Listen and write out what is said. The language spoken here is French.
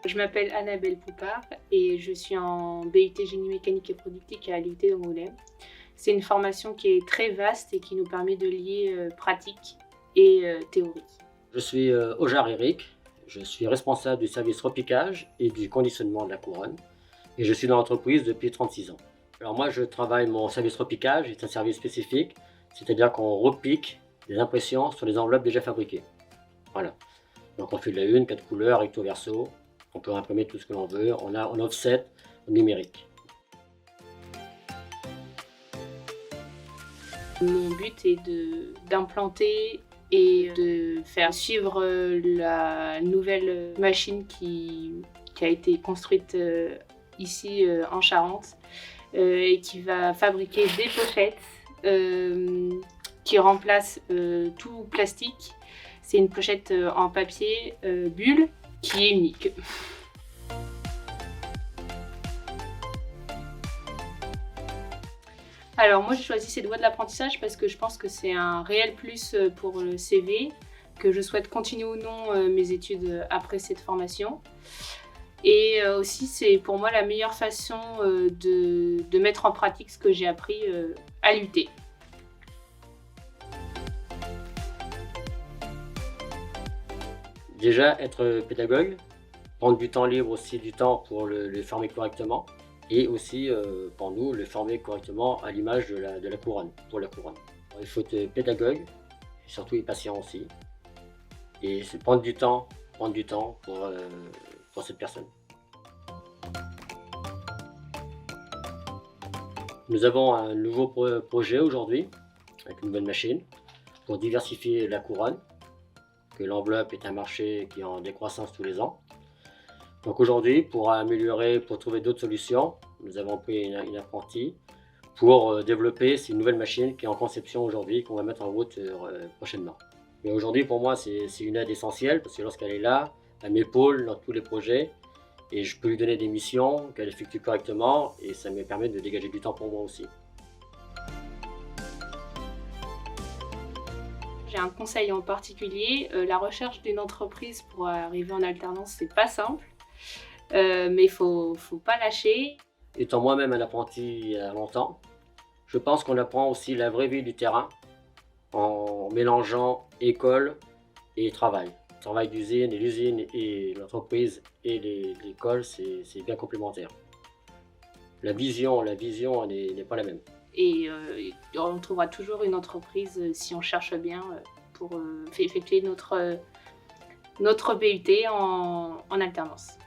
Je m'appelle Annabelle Poupard et je suis en BUT Génie mécanique et productique à l'UT d'Angoulême. C'est une formation qui est très vaste et qui nous permet de lier pratique et théorie. Je suis Ojar Eric, je suis responsable du service repiquage et du conditionnement de la couronne et je suis dans l'entreprise depuis 36 ans. Alors moi je travaille, mon service repiquage est un service spécifique, c'est-à-dire qu'on repique des impressions sur les enveloppes déjà fabriquées. Voilà. Donc on fait de la une, 4 couleurs, recto verso, on peut imprimer tout ce que l'on veut, on a en offset, en numérique. Mon but est d'implanter et de faire suivre la nouvelle machine qui a été construite ici en Charente et qui va fabriquer des pochettes qui remplacent tout plastique. C'est une pochette en papier bulle qui est unique. Alors moi j'ai choisi cette voie de l'apprentissage parce que je pense que c'est un réel plus pour le CV, que je souhaite continuer ou non mes études après cette formation. Et aussi c'est pour moi la meilleure façon de mettre en pratique ce que j'ai appris à l'UT. Déjà être pédagogue, prendre du temps libre aussi, du temps pour le former correctement. Et aussi, pour nous, le former correctement à l'image de la couronne, pour la couronne. Alors, il faut être pédagogue, et surtout être patient aussi. Et c'est prendre du temps pour cette personne. Nous avons un nouveau projet aujourd'hui, avec une nouvelle machine, pour diversifier la couronne, que l'enveloppe est un marché qui est en décroissance tous les ans. Donc aujourd'hui, pour améliorer, pour trouver d'autres solutions, nous avons pris une apprentie pour développer ces nouvelles machines qui est en conception aujourd'hui, qu'on va mettre en route prochainement. Mais aujourd'hui, pour moi, c'est une aide essentielle parce que lorsqu'elle est là, elle m'épaule dans tous les projets et je peux lui donner des missions qu'elle effectue correctement et ça me permet de dégager du temps pour moi aussi. J'ai un conseil en particulier, la recherche d'une entreprise pour arriver en alternance, c'est pas simple. Mais il faut pas lâcher. Étant moi-même un apprenti il y a longtemps, je pense qu'on apprend aussi la vraie vie du terrain en mélangeant école et travail. Le travail d'usine et l'usine et l'entreprise et l'école, c'est bien complémentaire. La vision n'est pas la même. Et on trouvera toujours une entreprise si on cherche bien pour effectuer notre BUT en alternance.